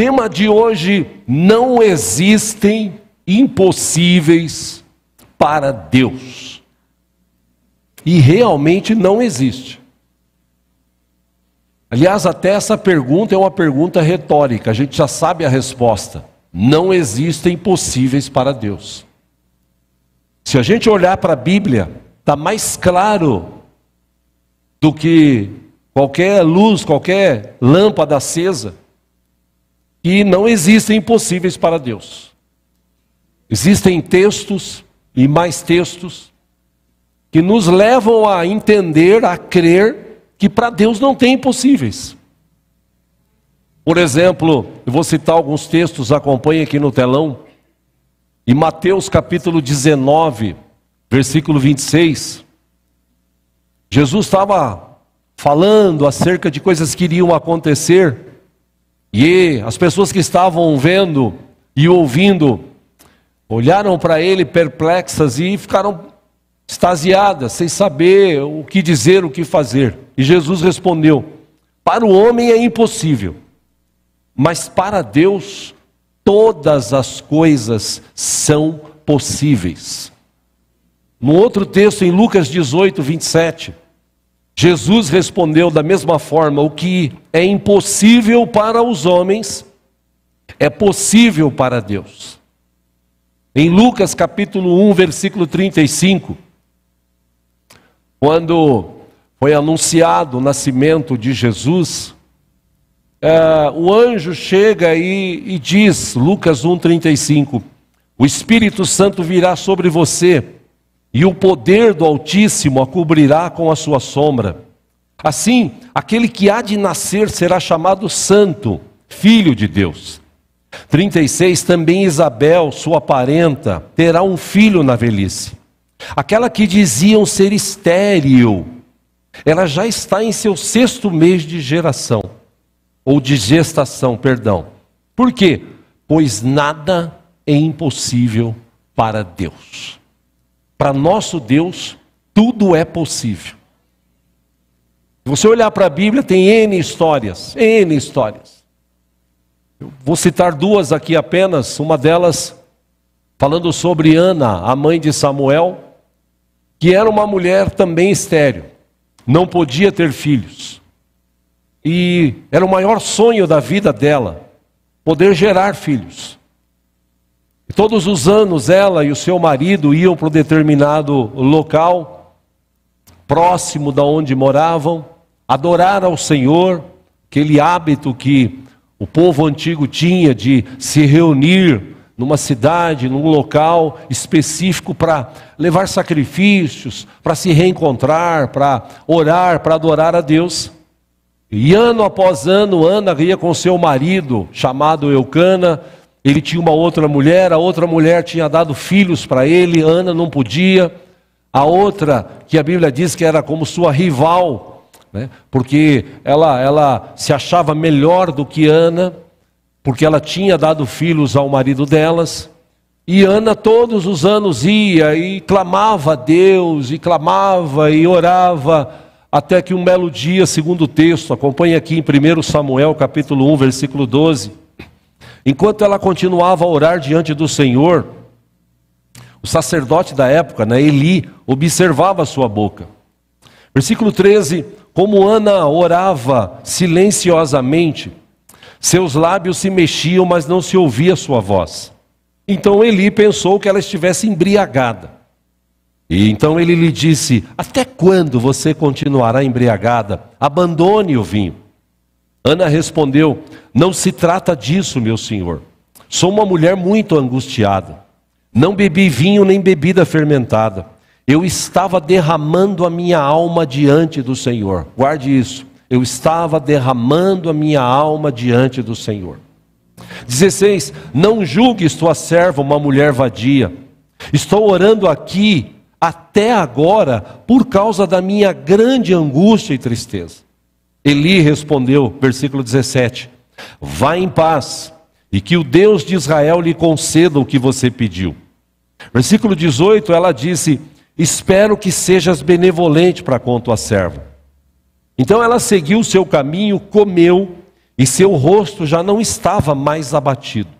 Tema de hoje: não existem impossíveis para Deus. E realmente não existe. Aliás, até essa pergunta é uma pergunta retórica, a gente já sabe a resposta. Não existem impossíveis para Deus. Se a gente olhar para a Bíblia, está mais claro do que qualquer luz, qualquer lâmpada acesa, que não existem impossíveis para Deus. Existem textos e mais textos que nos levam a entender, a crer que para Deus não tem impossíveis. Por exemplo, eu vou citar alguns textos, acompanhe aqui no telão. Em Mateus capítulo 19, versículo 26, Jesus estava falando acerca de coisas que iriam acontecer, e as pessoas que estavam vendo e ouvindo, olharam para ele perplexas e ficaram extasiadas, sem saber o que dizer, o que fazer. E Jesus respondeu: para o homem é impossível, mas para Deus todas as coisas são possíveis. No outro texto, em Lucas 18, 27, Jesus respondeu da mesma forma: o que é impossível para os homens é possível para Deus. Em Lucas capítulo 1, versículo 35, quando foi anunciado o nascimento de Jesus, o anjo chega e diz, Lucas 1,35, o Espírito Santo virá sobre você, e o poder do Altíssimo a cobrirá com a sua sombra. Assim, aquele que há de nascer será chamado Santo, Filho de Deus. 36, também Isabel, sua parenta, terá um filho na velhice. Aquela que diziam ser estéril, ela já está em seu 6º mês de geração. Ou de gestação, perdão. Por quê? Pois nada é impossível para Deus. Para nosso Deus, tudo é possível. Se você olhar para a Bíblia, tem N histórias, N histórias. Eu vou citar duas aqui apenas, uma delas falando sobre Ana, a mãe de Samuel, que era uma mulher também estéril, não podia ter filhos. E era o maior sonho da vida dela, poder gerar filhos. E todos os anos ela e o seu marido iam para um determinado local, próximo da onde moravam, adorar ao Senhor, aquele hábito que o povo antigo tinha de se reunir numa cidade, num local específico para levar sacrifícios, para se reencontrar, para orar, para adorar a Deus. E ano após ano, Ana ia com seu marido, chamado Eucana. Ele tinha uma outra mulher, a outra mulher tinha dado filhos para ele, Ana não podia. A outra, que a Bíblia diz que era como sua rival, né? Porque ela se achava melhor do que Ana, porque ela tinha dado filhos ao marido delas. E Ana todos os anos ia e clamava a Deus, e clamava e orava, até que um belo dia, segundo o texto, acompanhe aqui em 1 Samuel capítulo 1, versículo 12, enquanto ela continuava a orar diante do Senhor, o sacerdote da época, Eli, observava a sua boca. Versículo 13, como Ana orava silenciosamente, seus lábios se mexiam, mas não se ouvia sua voz. Então Eli pensou que ela estivesse embriagada. E então ele lhe disse: até quando você continuará embriagada? Abandone o vinho. Ana respondeu: não se trata disso, meu senhor. Sou uma mulher muito angustiada. Não bebi vinho nem bebida fermentada. Eu estava derramando a minha alma diante do Senhor. Guarde isso. Eu estava derramando a minha alma diante do Senhor. 16. Não julgues tua serva uma mulher vadia. Estou orando aqui até agora por causa da minha grande angústia e tristeza. Eli respondeu, versículo 17: vá em paz, e que o Deus de Israel lhe conceda o que você pediu. Versículo 18, ela disse: espero que sejas benevolente para com tua serva. Então ela seguiu o seu caminho, comeu e seu rosto já não estava mais abatido.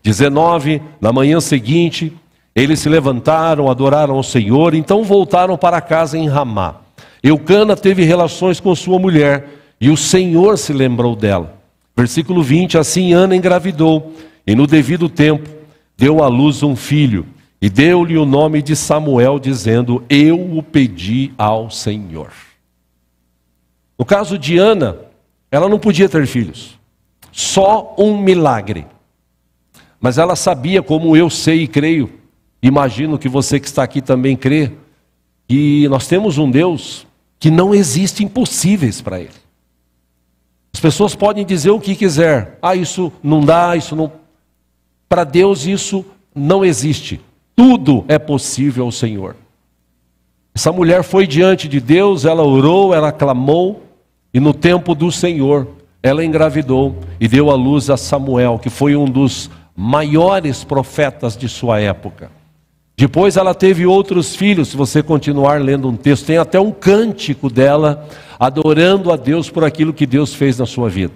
19, na manhã seguinte, eles se levantaram, adoraram ao Senhor, então voltaram para casa em Ramá. Eucana teve relações com sua mulher, e o Senhor se lembrou dela. Versículo 20, assim Ana engravidou, e no devido tempo deu à luz um filho, e deu-lhe o nome de Samuel, dizendo, eu o pedi ao Senhor. No caso de Ana, ela não podia ter filhos, só um milagre. Mas ela sabia, como eu sei e creio, imagino que você que está aqui também crê, que nós temos um Deus que não existe impossíveis para Ele. As pessoas podem dizer o que quiser, isso não dá, isso não... Para Deus isso não existe, tudo é possível ao Senhor. Essa mulher foi diante de Deus, ela orou, ela clamou, e no tempo do Senhor, ela engravidou e deu à luz a Samuel, que foi um dos maiores profetas de sua época. Depois ela teve outros filhos, se você continuar lendo um texto, tem até um cântico dela, adorando a Deus por aquilo que Deus fez na sua vida.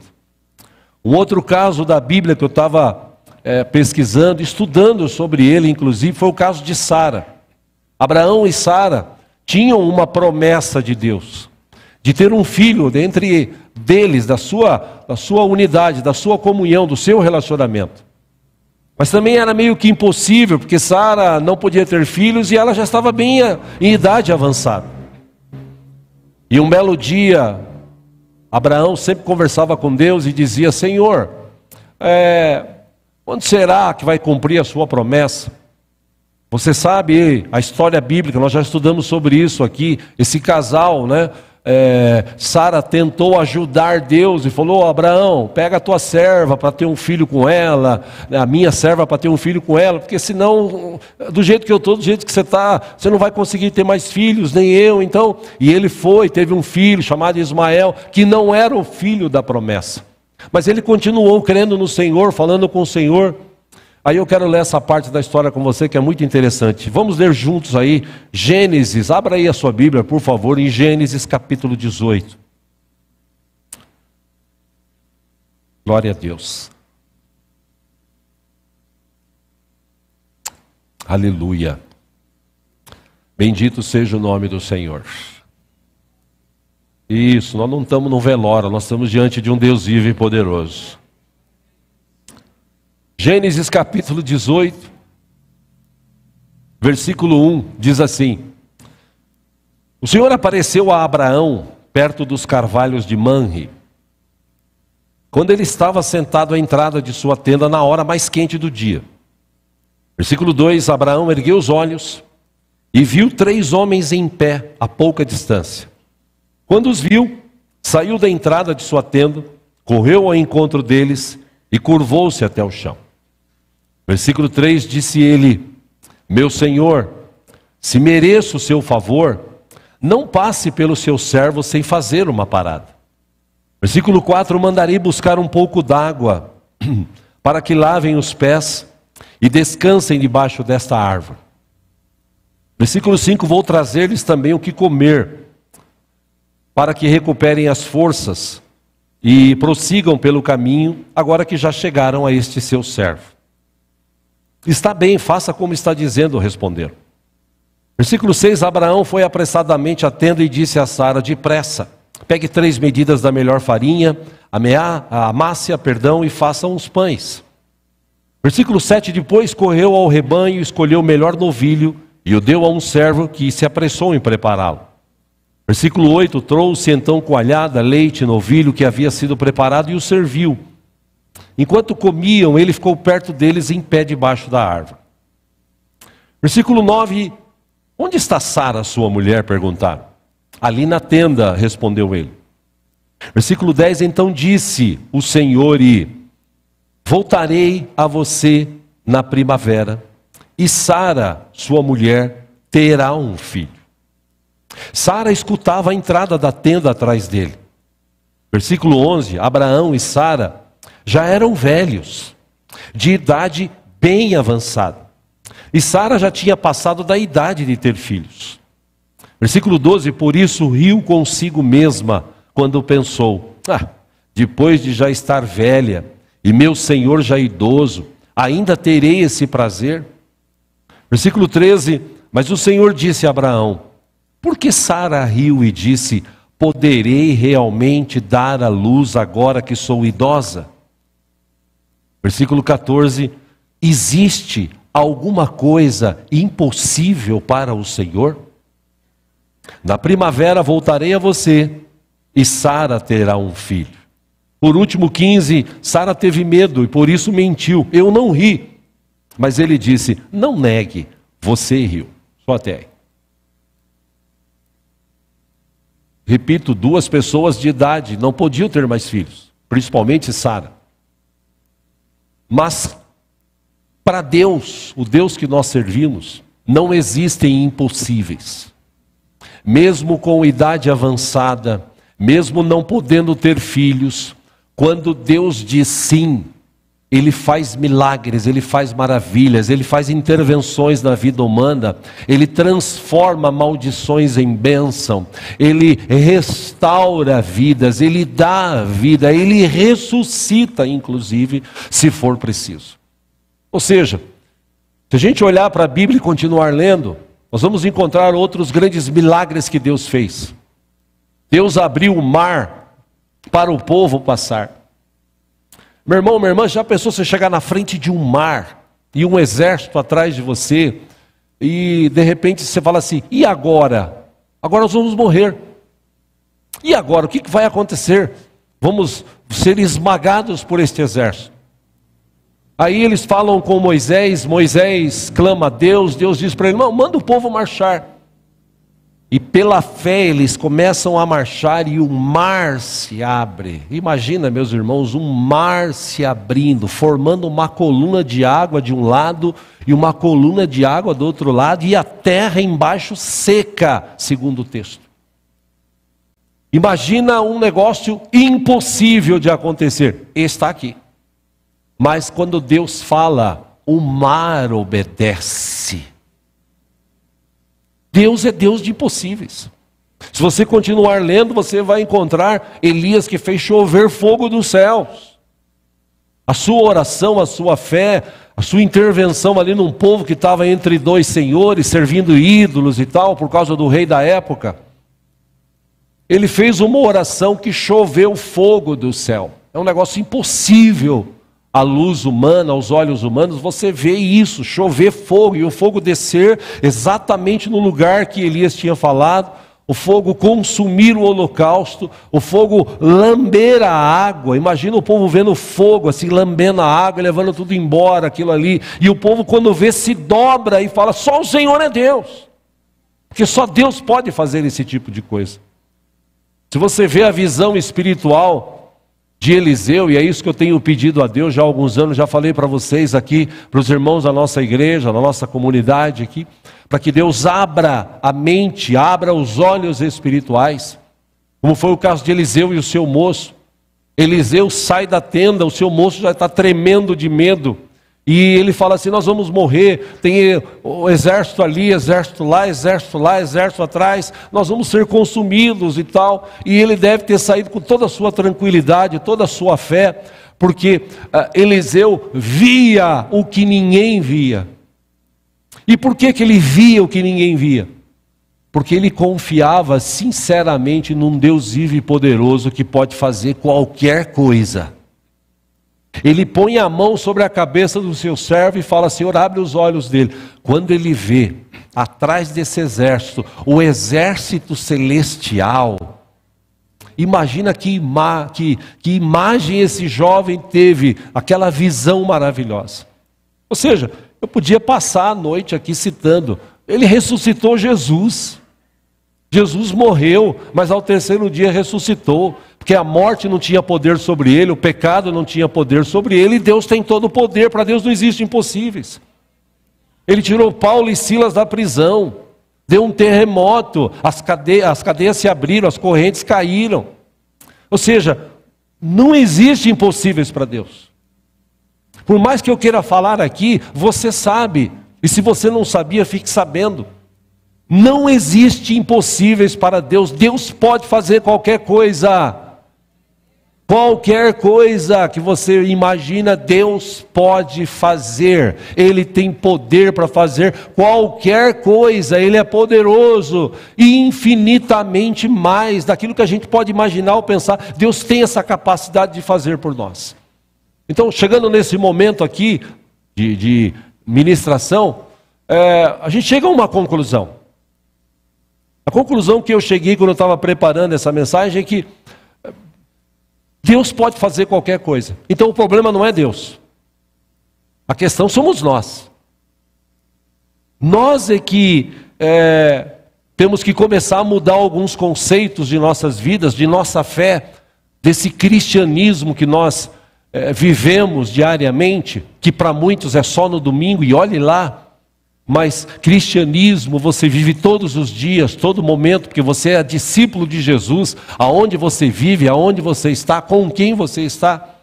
Um outro caso da Bíblia que eu estava pesquisando, estudando sobre ele, inclusive, foi o caso de Sara. Abraão e Sara tinham uma promessa de Deus, de ter um filho dentre deles, da sua unidade, da sua comunhão, do seu relacionamento. Mas também era meio que impossível, porque Sara não podia ter filhos e ela já estava bem em idade avançada. E um belo dia, Abraão sempre conversava com Deus e dizia, Senhor, quando será que vai cumprir a sua promessa? Você sabe a história bíblica, nós já estudamos sobre isso aqui, esse casal, né? Sara tentou ajudar Deus e falou, Abraão, pega a tua serva para ter um filho com ela, a minha serva para ter um filho com ela, porque senão, do jeito que eu estou, do jeito que você está, você não vai conseguir ter mais filhos, nem eu, então. E ele teve um filho chamado Ismael, que não era o filho da promessa, mas ele continuou crendo no Senhor, falando com o Senhor. Aí eu quero ler essa parte da história com você, que é muito interessante. Vamos ler juntos aí, Gênesis, abra aí a sua Bíblia, por favor, em Gênesis capítulo 18. Glória a Deus. Aleluia. Bendito seja o nome do Senhor. Isso, nós não estamos no velório, nós estamos diante de um Deus vivo e poderoso. Gênesis capítulo 18, versículo 1, diz assim, o Senhor apareceu a Abraão perto dos carvalhos de Manre, quando ele estava sentado à entrada de sua tenda na hora mais quente do dia. Versículo 2, Abraão ergueu os olhos e viu 3 homens em pé a pouca distância. Quando os viu, saiu da entrada de sua tenda, correu ao encontro deles e curvou-se até o chão. Versículo 3, disse ele, meu Senhor, se mereço o seu favor, não passe pelo seu servo sem fazer uma parada. Versículo 4, mandarei buscar um pouco d'água, para que lavem os pés e descansem debaixo desta árvore. Versículo 5, vou trazer-lhes também o que comer, para que recuperem as forças e prossigam pelo caminho, agora que já chegaram a este seu servo. Está bem, faça como está dizendo, responderam. Versículo 6, Abraão foi apressadamente à tenda e disse a Sara, depressa, pegue 3 medidas da melhor farinha, amasse-a, e faça uns pães. Versículo 7, depois correu ao rebanho e escolheu o melhor novilho e o deu a um servo que se apressou em prepará-lo. Versículo 8, trouxe então coalhada, leite, novilho que havia sido preparado e o serviu. Enquanto comiam, ele ficou perto deles em pé debaixo da árvore. Versículo 9, onde está Sara, sua mulher? Perguntaram. Ali na tenda, respondeu ele. Versículo 10, então disse o Senhor, voltarei a você na primavera, e Sara, sua mulher, terá um filho. Sara escutava a entrada da tenda atrás dele. Versículo 11, Abraão e Sara já eram velhos, de idade bem avançada. E Sara já tinha passado da idade de ter filhos. Versículo 12, por isso riu consigo mesma, quando pensou, depois de já estar velha, e meu senhor já idoso, ainda terei esse prazer? Versículo 13, mas o Senhor disse a Abraão, por que Sara riu e disse, poderei realmente dar à luz agora que sou idosa? Versículo 14, existe alguma coisa impossível para o Senhor? Na primavera voltarei a você, e Sara terá um filho. Por último, 15, Sara teve medo e por isso mentiu. Eu não ri. Mas ele disse, não negue, você riu. Só até aí. Repito, 2 pessoas de idade não podiam ter mais filhos, principalmente Sara. Mas para Deus, o Deus que nós servimos, não existem impossíveis. Mesmo com idade avançada, mesmo não podendo ter filhos, quando Deus diz sim, Ele faz milagres, Ele faz maravilhas, Ele faz intervenções na vida humana, Ele transforma maldições em bênção, Ele restaura vidas, Ele dá vida, Ele ressuscita, inclusive, se for preciso. Ou seja, se a gente olhar para a Bíblia e continuar lendo, nós vamos encontrar outros grandes milagres que Deus fez. Deus abriu o mar para o povo passar. Meu irmão, minha irmã, já pensou você chegar na frente de um mar e um exército atrás de você e de repente você fala assim, e agora? Agora nós vamos morrer. E agora? O que vai acontecer? Vamos ser esmagados por este exército. Aí eles falam com Moisés, Moisés clama a Deus, Deus diz para ele, não, manda o povo marchar. E pela fé eles começam a marchar e o mar se abre. Imagina, meus irmãos, um mar se abrindo, formando uma coluna de água de um lado e uma coluna de água do outro lado, e a terra embaixo seca, segundo o texto. Imagina um negócio impossível de acontecer. Está aqui. Mas quando Deus fala, o mar obedece. Deus é Deus de impossíveis. Se você continuar lendo, você vai encontrar Elias que fez chover fogo dos céus. A sua oração, a sua fé, a sua intervenção ali num povo que estava entre 2 senhores, servindo ídolos e tal, por causa do rei da época. Ele fez uma oração que choveu fogo do céu. É um negócio impossível. À luz humana, aos olhos humanos, você vê isso, chover fogo, e o fogo descer exatamente no lugar que Elias tinha falado, o fogo consumir o holocausto, o fogo lamber a água. Imagina o povo vendo fogo, assim, lambendo a água, levando tudo embora, aquilo ali, e o povo quando vê se dobra e fala, só o Senhor é Deus, porque só Deus pode fazer esse tipo de coisa. Se você vê a visão espiritual de Eliseu, e é isso que eu tenho pedido a Deus já há alguns anos, já falei para vocês aqui, para os irmãos da nossa igreja, da nossa comunidade aqui, para que Deus abra a mente, abra os olhos espirituais, como foi o caso de Eliseu e o seu moço. Eliseu sai da tenda, o seu moço já está tremendo de medo, e ele fala assim, nós vamos morrer, tem o exército ali, exército lá, exército lá, exército atrás, nós vamos ser consumidos e tal. E ele deve ter saído com toda a sua tranquilidade, toda a sua fé, porque Eliseu via o que ninguém via. E por que ele via o que ninguém via? Porque ele confiava sinceramente num Deus vivo e poderoso que pode fazer qualquer coisa. Ele põe a mão sobre a cabeça do seu servo e fala, Senhor, abre os olhos dele. Quando ele vê, atrás desse exército, o exército celestial, imagina que imagem esse jovem teve, aquela visão maravilhosa. Ou seja, eu podia passar a noite aqui citando, ele ressuscitou Jesus. Jesus morreu, mas ao 3º dia ressuscitou, porque a morte não tinha poder sobre ele, o pecado não tinha poder sobre ele, e Deus tem todo o poder, para Deus não existem impossíveis. Ele tirou Paulo e Silas da prisão, deu um terremoto, as cadeias se abriram, as correntes caíram. Ou seja, não existem impossíveis para Deus. Por mais que eu queira falar aqui, você sabe, e se você não sabia, fique sabendo. Não existe impossíveis para Deus. Deus pode fazer qualquer coisa. Qualquer coisa que você imagina, Deus pode fazer. Ele tem poder para fazer qualquer coisa. Ele é poderoso e infinitamente mais daquilo que a gente pode imaginar ou pensar. Deus tem essa capacidade de fazer por nós. Então, chegando nesse momento aqui de ministração, a gente chega a uma conclusão. A conclusão que eu cheguei quando eu estava preparando essa mensagem é que Deus pode fazer qualquer coisa. Então o problema não é Deus. A questão somos nós. Nós é que temos que começar a mudar alguns conceitos de nossas vidas, de nossa fé, desse cristianismo que nós vivemos diariamente, que para muitos é só no domingo, e olhe lá. Mas cristianismo você vive todos os dias, todo momento, porque você é discípulo de Jesus, aonde você vive, aonde você está, com quem você está.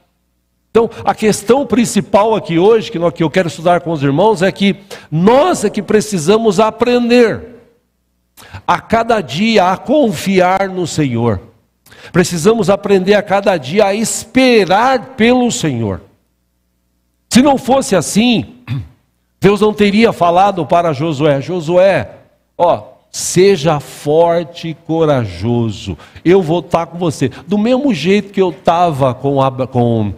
Então, a questão principal aqui hoje, que eu quero estudar com os irmãos, é que nós é que precisamos aprender a cada dia a confiar no Senhor. Precisamos aprender a cada dia a esperar pelo Senhor. Se não fosse assim, Deus não teria falado para Josué: Josué, seja forte e corajoso, eu vou estar com você. Do mesmo jeito que eu estava com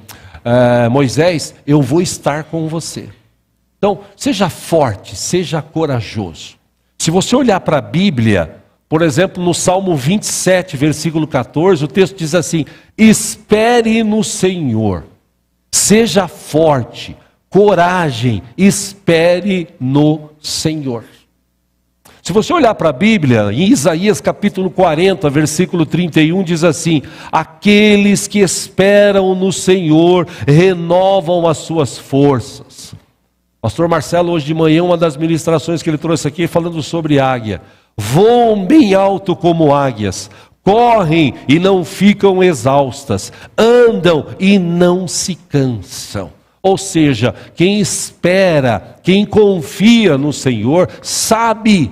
Moisés, eu vou estar com você. Então, seja forte, seja corajoso. Se você olhar para a Bíblia, por exemplo, no Salmo 27, versículo 14, o texto diz assim: espere no Senhor, seja forte, coragem, espere no Senhor. Se você olhar para a Bíblia, em Isaías capítulo 40, versículo 31, diz assim: aqueles que esperam no Senhor renovam as suas forças. Pastor Marcelo, hoje de manhã, uma das ministrações que ele trouxe aqui, falando sobre águia. Voam bem alto como águias, correm e não ficam exaustas, andam e não se cansam. Ou seja, quem espera, quem confia no Senhor, sabe,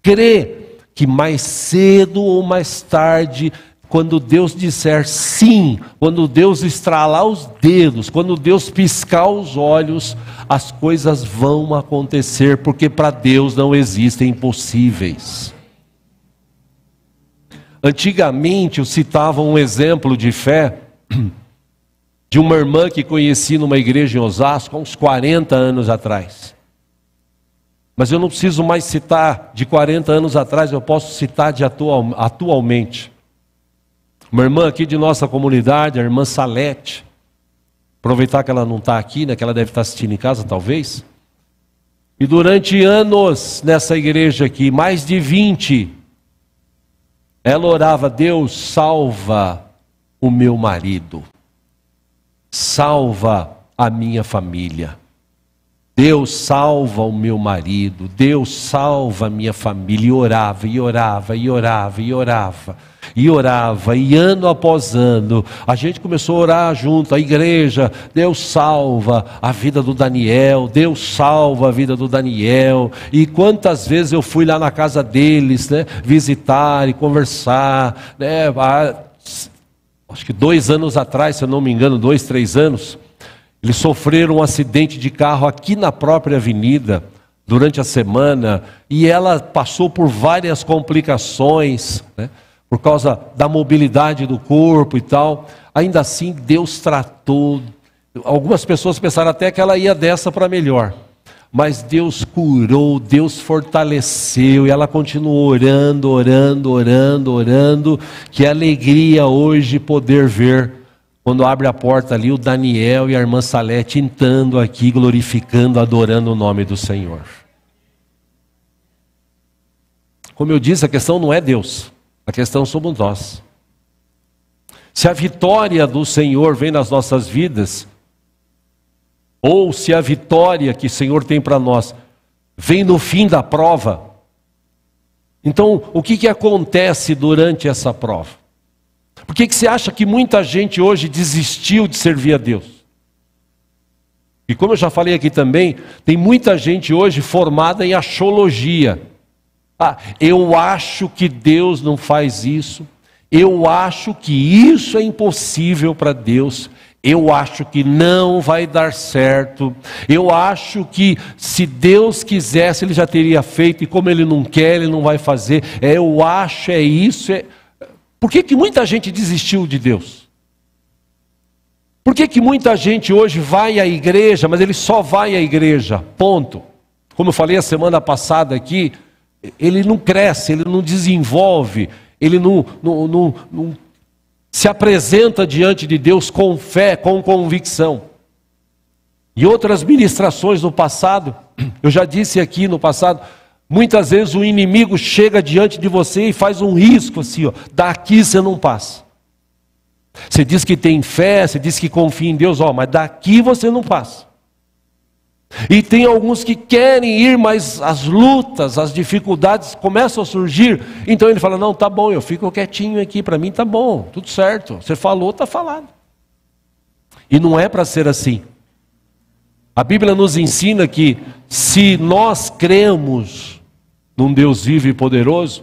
crê, que mais cedo ou mais tarde, quando Deus disser sim, quando Deus estralar os dedos, quando Deus piscar os olhos, as coisas vão acontecer, porque para Deus não existem impossíveis. Antigamente eu citava um exemplo de fé de uma irmã que conheci numa igreja em Osasco há uns 40 anos atrás. Mas eu não preciso mais citar de 40 anos atrás, eu posso citar de atualmente. Uma irmã aqui de nossa comunidade, a irmã Salete. Aproveitar que ela não está aqui, né, que ela deve estar assistindo em casa talvez. E durante anos nessa igreja aqui, mais de 20, ela orava: Deus, salva o meu marido. Salva a minha família. Deus, salva o meu marido. Deus, salva a minha família. E orava, e orava, e orava, e orava. E orava, e ano após ano, a gente começou a orar junto, a igreja. Deus salva a vida do Daniel. Deus salva a vida do Daniel. E quantas vezes eu fui lá na casa deles, né, visitar e conversar, né, acho que 2 anos atrás, se eu não me engano, 2, 3 anos, eles sofreram um acidente de carro aqui na própria avenida, durante a semana, e ela passou por várias complicações, né, por causa da mobilidade do corpo e tal. Ainda assim, Deus tratou. Algumas pessoas pensaram até que ela ia dessa para melhor. Mas Deus curou, Deus fortaleceu, e ela continuou orando, orando, orando, orando. Que alegria hoje poder ver, quando abre a porta ali, o Daniel e a irmã Salete entrando aqui, glorificando, adorando o nome do Senhor. Como eu disse, a questão não é Deus, a questão somos nós. Se a vitória do Senhor vem nas nossas vidas, ou se a vitória que o Senhor tem para nós vem no fim da prova, então o que acontece durante essa prova? Por que você acha que muita gente hoje desistiu de servir a Deus? E como eu já falei aqui também, tem muita gente hoje formada em axiologia. Eu acho que Deus não faz isso, Eu acho que isso é impossível para Deus. Eu acho que não vai dar certo. Eu acho que se Deus quisesse, Ele já teria feito. E como Ele não quer, Ele não vai fazer. Eu acho, é isso. Por que muita gente desistiu de Deus? Por que muita gente hoje vai à igreja, mas ele só vai à igreja? Ponto. Como eu falei a semana passada aqui, ele não cresce, ele não desenvolve, ele não se apresenta diante de Deus com fé, com convicção. E outras ministrações no passado, eu já disse aqui no passado, muitas vezes o inimigo chega diante de você e faz um risco assim, ó, daqui você não passa. Você diz que tem fé, você diz que confia em Deus, ó, mas daqui você não passa. E tem alguns que querem ir, mas as lutas, as dificuldades começam a surgir. Então ele fala, não, tá bom, eu fico quietinho aqui, para mim tá bom, tudo certo. Você falou, tá falado. E não é para ser assim. A Bíblia nos ensina que se nós cremos num Deus vivo e poderoso,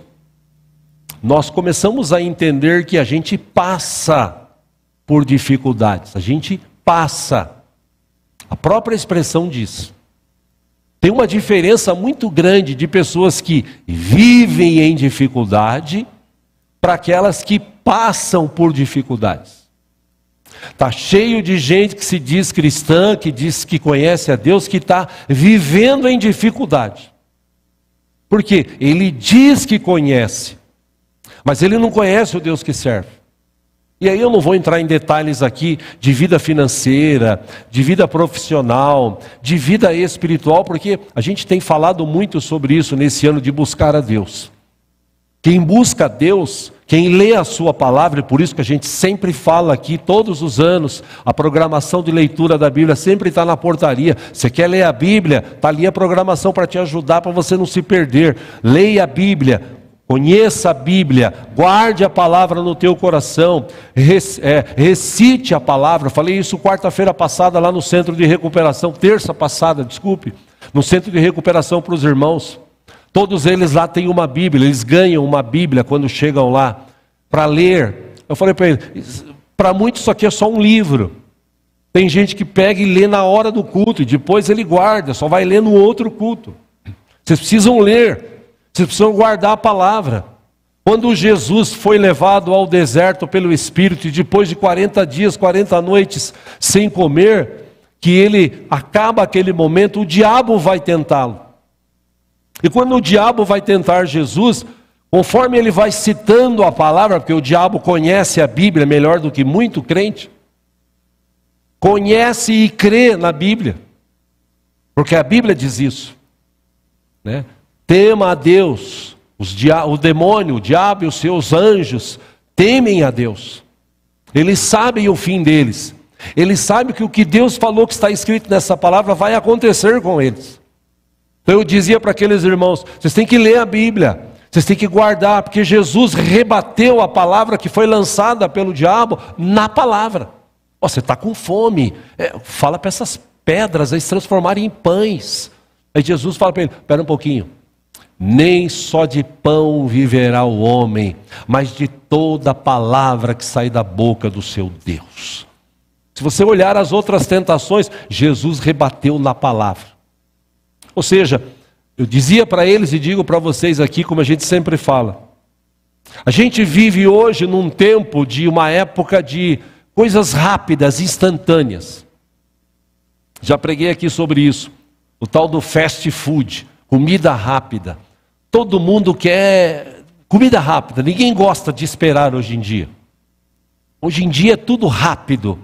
nós começamos a entender que a gente passa por dificuldades. A gente passa. A própria expressão diz. Tem uma diferença muito grande de pessoas que vivem em dificuldade para aquelas que passam por dificuldades. Está cheio de gente que se diz cristã, que diz que conhece a Deus, que está vivendo em dificuldade. Porque ele diz que conhece, mas ele não conhece o Deus que serve. E aí eu não vou entrar em detalhes aqui de vida financeira, de vida profissional, de vida espiritual, porque a gente tem falado muito sobre isso nesse ano de buscar a Deus. Quem busca a Deus, quem lê a sua palavra, e por isso que a gente sempre fala aqui, todos os anos, a programação de leitura da Bíblia sempre está na portaria. Você quer ler a Bíblia? Está ali a programação para te ajudar, para você não se perder. Leia a Bíblia. Conheça a Bíblia, guarde a palavra no teu coração, recite a palavra. Falei isso quarta-feira passada lá no centro de recuperação, terça passada, desculpe, no centro de recuperação para os irmãos. Todos eles lá têm uma Bíblia, eles ganham uma Bíblia quando chegam lá para ler. Eu falei para eles, para muitos isso aqui é só um livro. Tem gente que pega e lê na hora do culto e depois ele guarda, só vai ler no outro culto. Vocês precisam ler. Vocês precisam guardar a palavra. Quando Jesus foi levado ao deserto pelo Espírito, e depois de 40 dias, 40 noites sem comer, que ele acaba aquele momento, o diabo vai tentá-lo. E quando o diabo vai tentar Jesus, conforme ele vai citando a palavra, porque o diabo conhece a Bíblia melhor do que muito crente, conhece e crê na Bíblia, porque a Bíblia diz isso, né? Tema a Deus, o demônio, o diabo e os seus anjos temem a Deus. Eles sabem o fim deles. Eles sabem que o que Deus falou que está escrito nessa palavra vai acontecer com eles. Então eu dizia para aqueles irmãos, vocês têm que ler a Bíblia, vocês têm que guardar, porque Jesus rebateu a palavra que foi lançada pelo diabo na palavra. Oh, você está com fome, fala para essas pedras aí se transformarem em pães. Aí Jesus fala para ele, espera um pouquinho. Nem só de pão viverá o homem, mas de toda palavra que sai da boca do seu Deus. Se você olhar as outras tentações, Jesus rebateu na palavra. Ou seja, eu dizia para eles e digo para vocês aqui, como a gente sempre fala, a gente vive hoje num tempo de uma época de coisas rápidas, instantâneas. Já preguei aqui sobre isso, o tal do fast food, comida rápida. Todo mundo quer comida rápida, ninguém gosta de esperar hoje em dia. Hoje em dia é tudo rápido,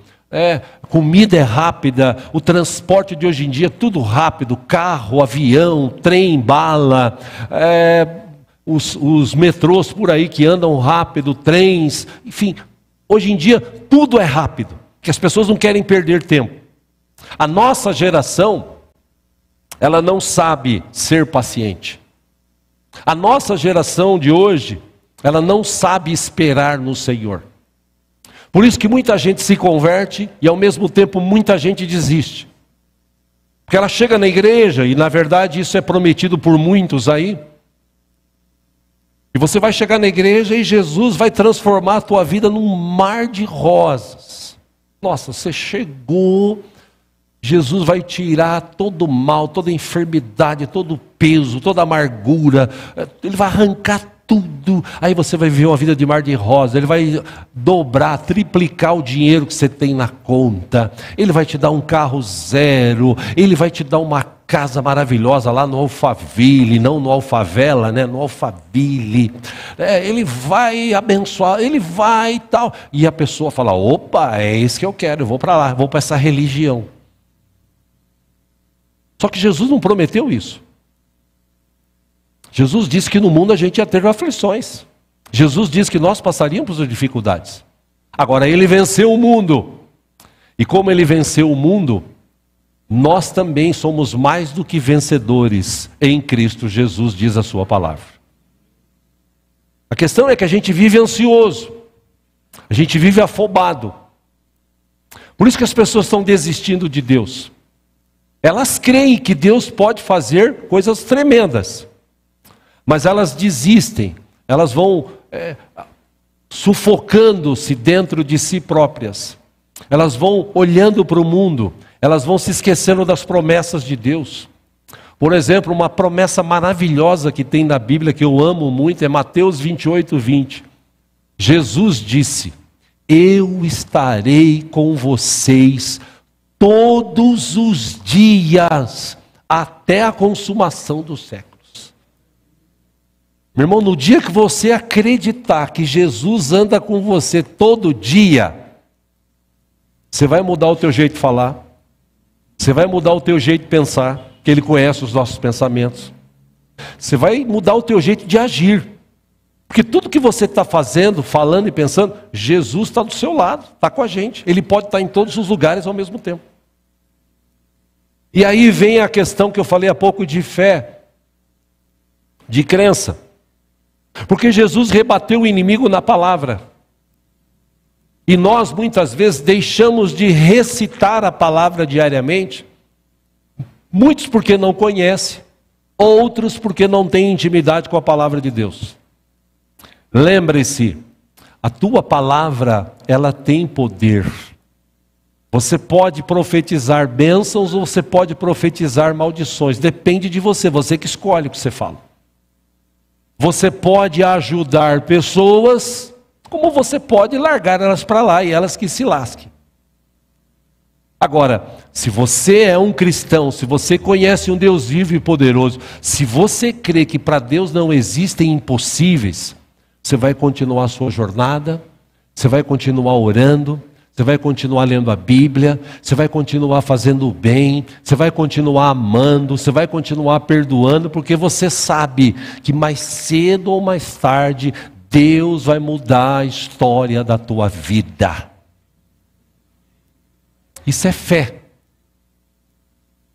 comida é rápida, o transporte de hoje em dia é tudo rápido, carro, avião, trem, bala, os metrôs por aí que andam rápido, trens, enfim, hoje em dia tudo é rápido, porque as pessoas não querem perder tempo. A nossa geração, ela não sabe ser paciente. A nossa geração de hoje, ela não sabe esperar no Senhor. Por isso que muita gente se converte e ao mesmo tempo muita gente desiste. Porque ela chega na igreja e na verdade isso é prometido por muitos aí. E você vai chegar na igreja e Jesus vai transformar a tua vida num mar de rosas. Nossa, você chegou, Jesus vai tirar todo o mal, toda a enfermidade, todo o peso, toda a amargura. Ele vai arrancar tudo. Aí você vai viver uma vida de mar de rosa. Ele vai dobrar, triplicar o dinheiro que você tem na conta. Ele vai te dar um carro zero. Ele vai te dar uma casa maravilhosa lá no Alphaville, não no Alfavela, né? No Alphaville. Ele vai abençoar, ele vai e tal. E a pessoa fala, opa, é isso que eu quero, eu vou para lá, vou para essa religião. Só que Jesus não prometeu isso. Jesus disse que no mundo a gente ia ter aflições. Jesus disse que nós passaríamos por dificuldades. Agora, ele venceu o mundo. E como ele venceu o mundo, nós também somos mais do que vencedores em Cristo Jesus, diz a sua palavra. A questão é que a gente vive ansioso. A gente vive afobado. Por isso que as pessoas estão desistindo de Deus. Elas creem que Deus pode fazer coisas tremendas. Mas elas desistem, elas vão sufocando-se dentro de si próprias. Elas vão olhando para o mundo, elas vão se esquecendo das promessas de Deus. Por exemplo, uma promessa maravilhosa que tem na Bíblia, que eu amo muito, é Mateus 28, 20. Jesus disse, eu estarei com vocês todos os dias, até a consumação dos séculos. Meu irmão, no dia que você acreditar que Jesus anda com você todo dia, você vai mudar o teu jeito de falar, você vai mudar o teu jeito de pensar, que Ele conhece os nossos pensamentos. Você vai mudar o teu jeito de agir, porque tudo que você está fazendo, falando e pensando, Jesus está do seu lado, está com a gente. Ele pode estar em todos os lugares ao mesmo tempo. E aí vem a questão que eu falei há pouco de fé, de crença. Porque Jesus rebateu o inimigo na palavra. E nós muitas vezes deixamos de recitar a palavra diariamente. Muitos porque não conhecem, outros porque não têm intimidade com a palavra de Deus. Lembre-se, a tua palavra, ela tem poder. Você pode profetizar bênçãos ou você pode profetizar maldições. Depende de você, você que escolhe o que você fala. Você pode ajudar pessoas, como você pode largar elas para lá e elas que se lasquem. Agora, se você é um cristão, se você conhece um Deus vivo e poderoso, se você crê que para Deus não existem impossíveis, você vai continuar a sua jornada, você vai continuar orando, você vai continuar lendo a Bíblia, você vai continuar fazendo o bem, você vai continuar amando, você vai continuar perdoando, porque você sabe que mais cedo ou mais tarde, Deus vai mudar a história da tua vida. Isso é fé.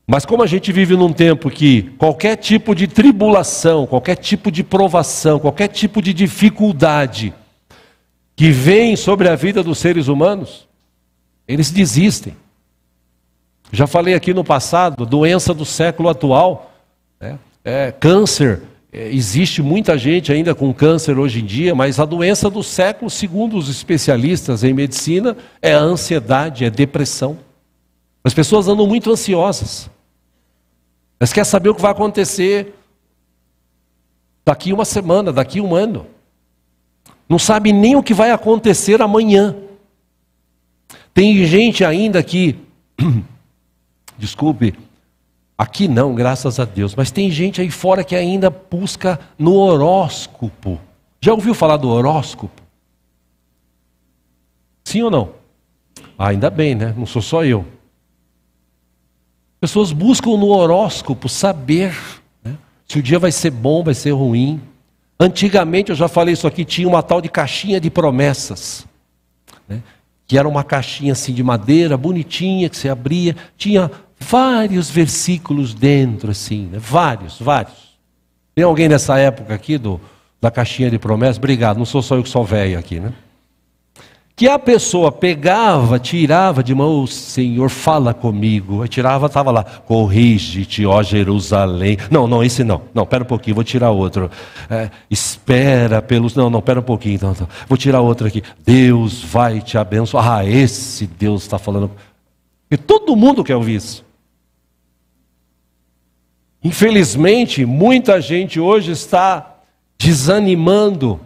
Mas como a gente vive num tempo que qualquer tipo de tribulação, qualquer tipo de provação, qualquer tipo de dificuldade que vem sobre a vida dos seres humanos, eles desistem. Já falei aqui no passado, doença do século atual, câncer, existe muita gente ainda com câncer hoje em dia, mas a doença do século, segundo os especialistas em medicina, é a ansiedade, é depressão. As pessoas andam muito ansiosas. Elas querem saber o que vai acontecer daqui uma semana, daqui um ano. Não sabe nem o que vai acontecer amanhã. Tem gente ainda que, desculpe, aqui não, graças a Deus, mas tem gente aí fora que ainda busca no horóscopo. Já ouviu falar do horóscopo? Sim ou não? Ah, ainda bem, né? Não sou só eu. Pessoas buscam no horóscopo saber, né, se o dia vai ser bom, vai ser ruim. Antigamente, eu já falei isso aqui, tinha uma tal de caixinha de promessas, né, que era uma caixinha assim de madeira, bonitinha, que você abria, tinha vários versículos dentro, assim, né, vários. Tem alguém nessa época aqui da caixinha de promessas? Obrigado, não sou só eu que sou velho aqui, né? que a pessoa pegava, tirava de mão, o Senhor fala comigo. Aí tirava, estava lá, corrige-te, ó Jerusalém. Não, esse não. Não, pera um pouquinho, vou tirar outro. Espera pelos... Não, pera um pouquinho. Então. Vou tirar outro aqui. Deus vai te abençoar. Esse Deus está falando. E todo mundo quer ouvir isso. Infelizmente, muita gente hoje está desanimando,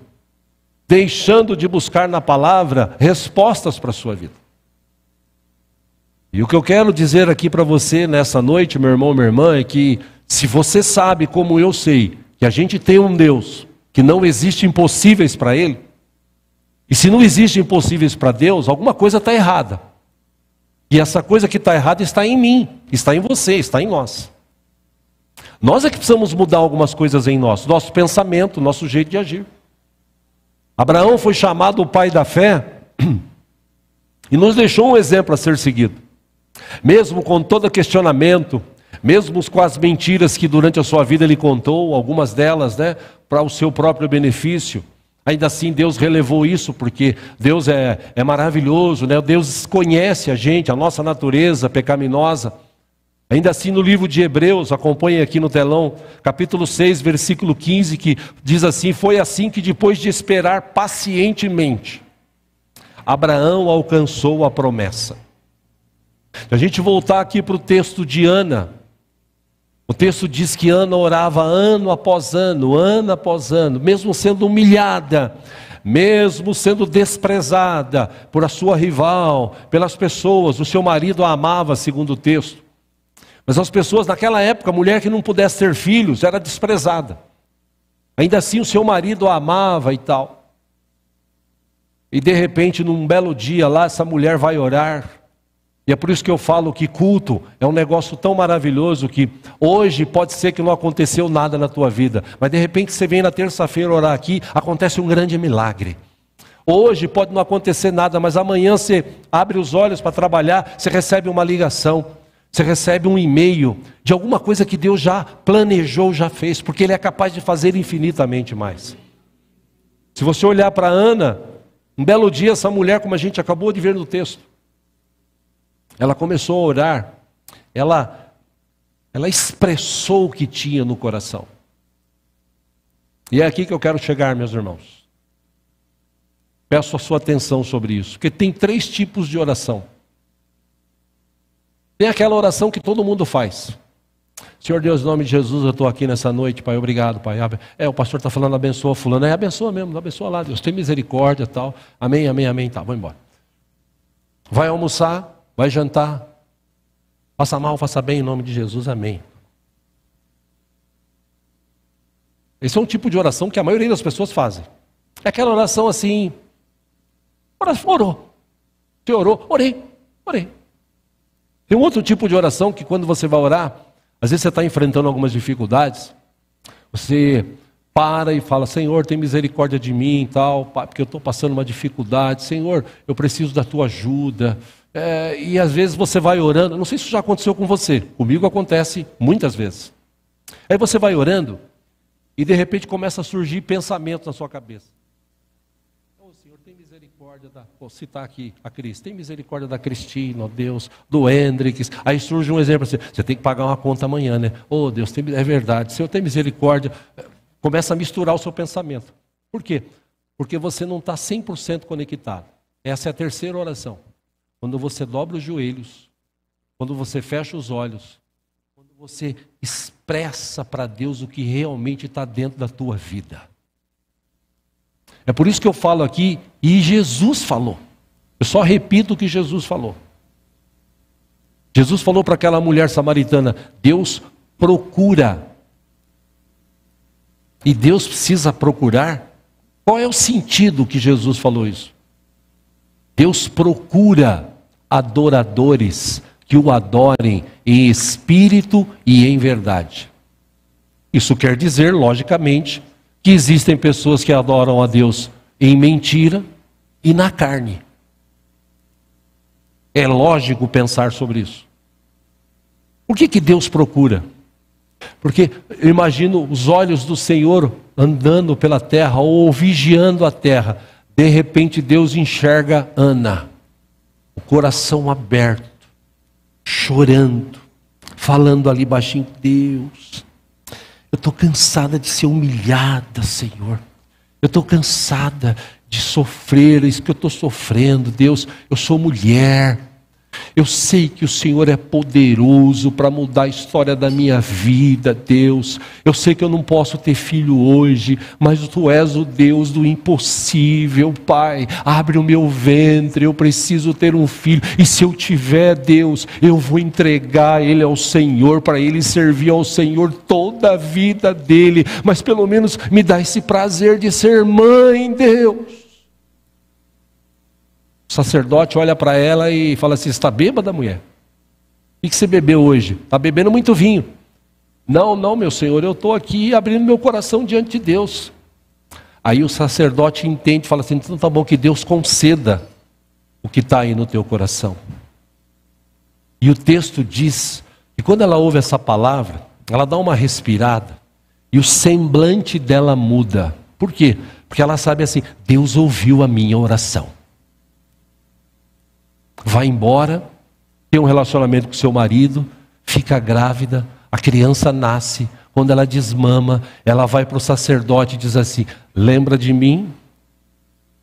deixando de buscar na palavra respostas para a sua vida. E o que eu quero dizer aqui para você nessa noite, meu irmão, minha irmã, é que se você sabe, como eu sei, que a gente tem um Deus, que não existe impossíveis para Ele, e se não existe impossíveis para Deus, alguma coisa está errada. E essa coisa que está errada está em mim, está em você, está em nós. Nós é que precisamos mudar algumas coisas em nós, nosso pensamento, nosso jeito de agir. Abraão foi chamado o pai da fé e nos deixou um exemplo a ser seguido. Mesmo com todo questionamento, mesmo com as mentiras que durante a sua vida ele contou, algumas delas, para o seu próprio benefício, ainda assim Deus relevou isso, porque Deus é maravilhoso, Deus conhece a gente, a nossa natureza pecaminosa. Ainda assim, no livro de Hebreus, acompanhem aqui no telão, capítulo 6, versículo 15, que diz assim: foi assim que depois de esperar pacientemente, Abraão alcançou a promessa. Se a gente voltar aqui para o texto de Ana, o texto diz que Ana orava ano após ano, mesmo sendo humilhada, mesmo sendo desprezada por a sua rival, pelas pessoas, o seu marido a amava, segundo o texto. Mas as pessoas naquela época, a mulher que não pudesse ter filhos, era desprezada. Ainda assim o seu marido a amava e tal. E de repente, num belo dia lá, essa mulher vai orar. E é por isso que eu falo que culto é um negócio tão maravilhoso que hoje pode ser que não aconteceu nada na tua vida. Mas de repente você vem na terça-feira orar aqui, acontece um grande milagre. Hoje pode não acontecer nada, mas amanhã você abre os olhos para trabalhar, você recebe uma ligação. Você recebe um e-mail de alguma coisa que Deus já planejou, já fez, porque Ele é capaz de fazer infinitamente mais. Se você olhar para Ana, um belo dia essa mulher, como a gente acabou de ver no texto, ela começou a orar, ela expressou o que tinha no coração. E é aqui que eu quero chegar, meus irmãos. Peço a sua atenção sobre isso, porque tem 3 tipos de oração. Tem aquela oração que todo mundo faz. Senhor Deus, em nome de Jesus, eu estou aqui nessa noite, Pai, obrigado, Pai. O pastor está falando, abençoa fulano. Abençoa mesmo, abençoa lá, Deus, tem misericórdia e tal. Amém, amém, amém, tá, vou embora. Vai almoçar, vai jantar. Faça mal, faça bem, em nome de Jesus, amém. Esse é um tipo de oração que a maioria das pessoas fazem. É aquela oração assim, orou. Você orou? Orei. Tem um outro tipo de oração que quando você vai orar, às vezes você está enfrentando algumas dificuldades, você para e fala, Senhor, tem misericórdia de mim e tal, porque eu estou passando uma dificuldade, Senhor, eu preciso da tua ajuda. E às vezes você vai orando, não sei se isso já aconteceu com você, comigo acontece muitas vezes. Aí você vai orando e de repente começa a surgir pensamentos na sua cabeça. Senhor, tem misericórdia vou citar aqui a Cris, tem misericórdia da Cristina, ó Deus, do Hendrix. Aí surge um exemplo assim, você tem que pagar uma conta amanhã, né? Oh Deus, é verdade, Senhor, tem misericórdia. Começa a misturar o seu pensamento. Por quê? Porque você não está 100% conectado. Essa é a terceira oração. Quando você dobra os joelhos, quando você fecha os olhos, quando você expressa para Deus o que realmente está dentro da tua vida. É por isso que eu falo aqui, e Jesus falou. Eu só repito o que Jesus falou. Jesus falou para aquela mulher samaritana, Deus procura. E Deus precisa procurar. Qual é o sentido que Jesus falou isso? Deus procura adoradores que o adorem em espírito e em verdade. Isso quer dizer, logicamente, que existem pessoas que adoram a Deus em mentira e na carne. É lógico pensar sobre isso. Por que Deus procura? Porque eu imagino os olhos do Senhor andando pela terra ou vigiando a terra. De repente Deus enxerga Ana, o coração aberto, chorando, falando ali baixinho: Deus, eu estou cansada de ser humilhada, Senhor. Eu estou cansada de sofrer isso que eu estou sofrendo. Deus, eu sou mulher. Eu sei que o Senhor é poderoso para mudar a história da minha vida, Deus. Eu sei que eu não posso ter filho hoje, mas Tu és o Deus do impossível, Pai. Abre o meu ventre, eu preciso ter um filho. E se eu tiver, Deus, eu vou entregar ele ao Senhor, para ele servir ao Senhor toda a vida dele. Mas pelo menos me dá esse prazer de ser mãe, Deus. O sacerdote olha para ela e fala assim: está bêbada, mulher? O que você bebeu hoje? Está bebendo muito vinho. Não, meu senhor, eu estou aqui abrindo meu coração diante de Deus. Aí o sacerdote entende e fala assim: então tá bom, que Deus conceda o que está aí no teu coração. E o texto diz que quando ela ouve essa palavra, ela dá uma respirada e o semblante dela muda. Por quê? Porque ela sabe assim: Deus ouviu a minha oração. Vai embora, tem um relacionamento com seu marido, fica grávida, a criança nasce. Quando ela desmama, ela vai para o sacerdote e diz assim: lembra de mim?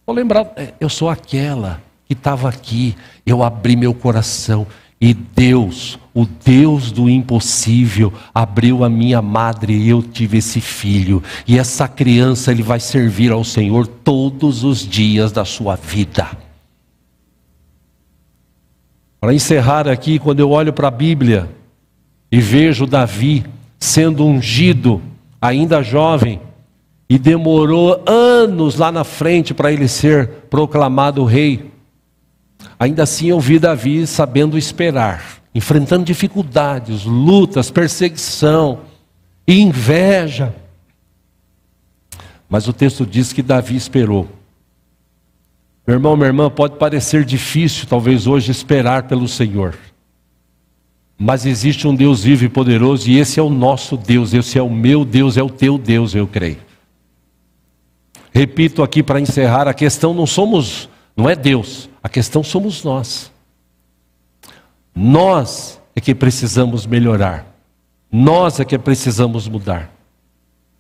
Vou lembrar, eu sou aquela que estava aqui, eu abri meu coração e Deus, o Deus do impossível, abriu a minha madre e eu tive esse filho. E essa criança, ele vai servir ao Senhor todos os dias da sua vida. Para encerrar aqui, quando eu olho para a Bíblia e vejo Davi sendo ungido, ainda jovem, e demorou anos lá na frente para ele ser proclamado rei, ainda assim eu vi Davi sabendo esperar, enfrentando dificuldades, lutas, perseguição e inveja. Mas o texto diz que Davi esperou. Meu irmão, minha irmã, pode parecer difícil talvez hoje esperar pelo Senhor. Mas existe um Deus vivo e poderoso, e esse é o nosso Deus, esse é o meu Deus, é o teu Deus, eu creio. Repito aqui para encerrar, a questão não é Deus, a questão somos nós. Nós é que precisamos melhorar. Nós é que precisamos mudar.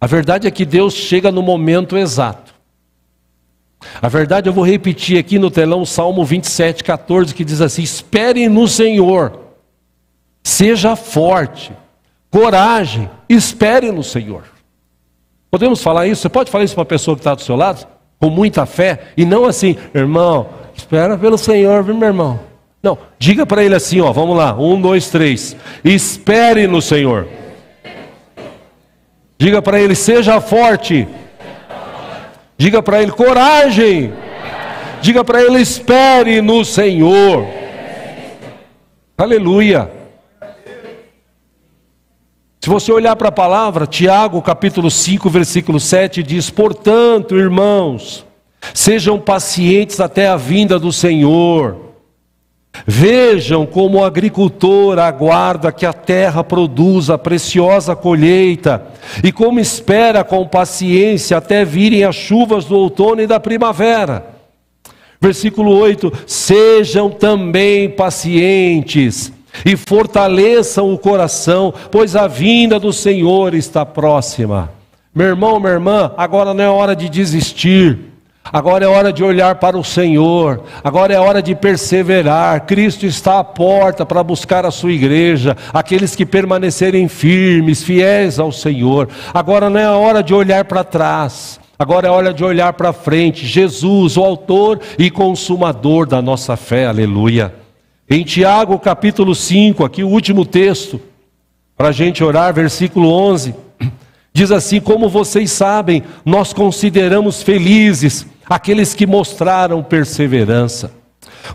A verdade é que Deus chega no momento exato. A verdade, eu vou repetir aqui no telão Salmo 27:14, que diz assim: espere no Senhor, seja forte, coragem, espere no Senhor. Podemos falar isso? Você pode falar isso para a pessoa que está do seu lado? Com muita fé, e não assim: irmão, espera pelo Senhor, viu, meu irmão? Não, diga para ele assim, ó, vamos lá, 1, 2, 3, espere no Senhor. Diga para ele: seja forte. Diga para ele: coragem. Diga para ele: espere no Senhor. Aleluia. Se você olhar para a palavra, Tiago capítulo 5, versículo 7 diz: portanto, irmãos, sejam pacientes até a vinda do Senhor. Vejam como o agricultor aguarda que a terra produza a preciosa colheita, e como espera com paciência até virem as chuvas do outono e da primavera. Versículo 8: sejam também pacientes e fortaleçam o coração, pois a vinda do Senhor está próxima. Meu irmão, minha irmã, agora não é hora de desistir. Agora é hora de olhar para o Senhor. Agora é hora de perseverar. Cristo está à porta para buscar a sua igreja, aqueles que permanecerem firmes, fiéis ao Senhor. Agora não é a hora de olhar para trás. Agora é hora de olhar para frente. Jesus, o autor e consumador da nossa fé. Aleluia. Em Tiago capítulo 5, aqui o último texto, para a gente orar, versículo 11. Diz assim: como vocês sabem, nós consideramos felizes aqueles que mostraram perseverança.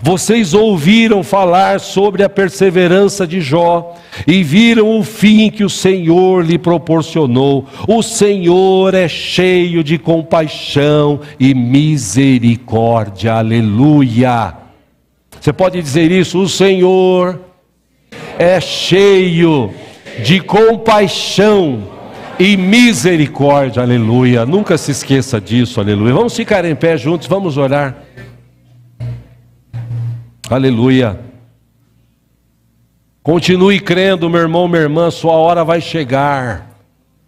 Vocês ouviram falar sobre a perseverança de Jó e viram o fim que o Senhor lhe proporcionou. O Senhor é cheio de compaixão e misericórdia. Aleluia. Você pode dizer isso? O Senhor é cheio de compaixão e misericórdia, aleluia. Nunca se esqueça disso, aleluia. Vamos ficar em pé juntos, vamos orar. Aleluia. Continue crendo, meu irmão, minha irmã, sua hora vai chegar.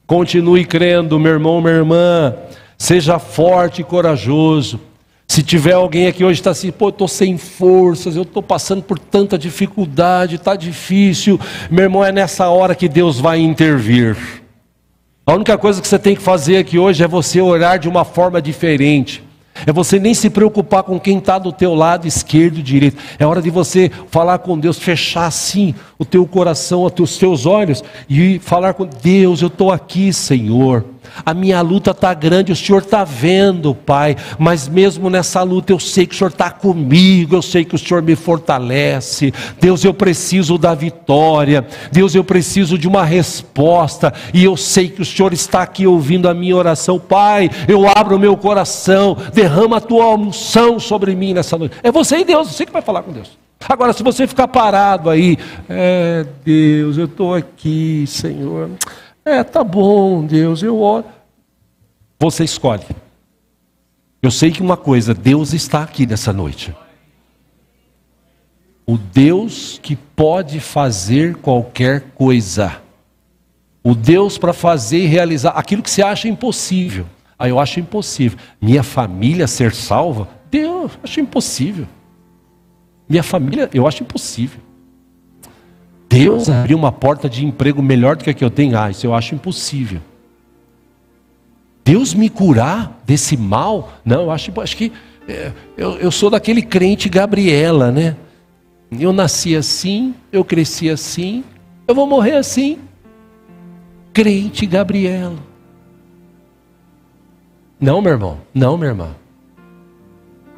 Continue crendo, meu irmão, minha irmã. Seja forte e corajoso. Se tiver alguém aqui hoje que está assim, pô, eu estou sem forças, eu estou passando por tanta dificuldade, está difícil. Meu irmão, é nessa hora que Deus vai intervir. A única coisa que você tem que fazer aqui hoje é você orar de uma forma diferente. É você nem se preocupar com quem está do teu lado esquerdo e direito. É hora de você falar com Deus, fechar assim o teu coração, os teus olhos e falar com Deus, eu estou aqui, Senhor. A minha luta está grande, o Senhor está vendo, Pai. Mas mesmo nessa luta eu sei que o Senhor está comigo, eu sei que o Senhor me fortalece. Deus, eu preciso da vitória. Deus, eu preciso de uma resposta. E eu sei que o Senhor está aqui ouvindo a minha oração. Pai, eu abro o meu coração, derrama a tua unção sobre mim nessa noite. É você e Deus, você que vai falar com Deus. Agora, se você ficar parado aí, Deus, eu estou aqui, Senhor. Tá bom, Deus, eu oro. Você escolhe. Eu sei que uma coisa, Deus está aqui nessa noite. O Deus que pode fazer qualquer coisa. O Deus para fazer e realizar aquilo que você acha impossível. Eu acho impossível. Minha família ser salva? Deus, acho impossível. Minha família, eu acho impossível. Deus abrir uma porta de emprego melhor do que a que eu tenho? Isso eu acho impossível. Deus me curar desse mal? Não, eu acho que eu sou daquele crente Gabriela, né? Eu nasci assim, eu cresci assim, eu vou morrer assim. Crente Gabriela. Não, meu irmão, não, minha irmã.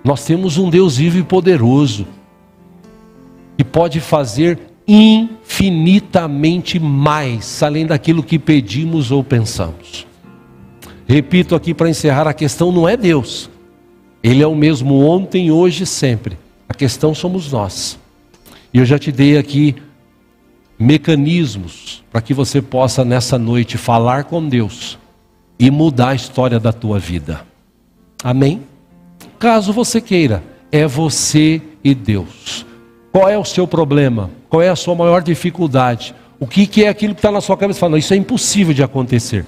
Nós temos um Deus vivo e poderoso, que pode fazer infinitamente mais, além daquilo que pedimos ou pensamos. Repito aqui para encerrar, a questão não é Deus. Ele é o mesmo ontem, hoje e sempre. A questão somos nós. E eu já te dei aqui mecanismos para que você possa nessa noite falar com Deus e mudar a história da tua vida. Amém? Caso você queira, é você e Deus. Qual é o seu problema? Qual é a sua maior dificuldade? O que é aquilo que está na sua cabeça? Fala, não, isso é impossível de acontecer.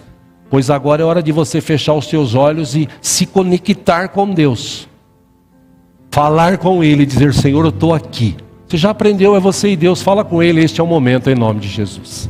Pois agora é hora de você fechar os seus olhos e se conectar com Deus. Falar com Ele e dizer, Senhor, eu estou aqui. Você já aprendeu, é você e Deus. Fala com Ele, este é o momento, em nome de Jesus.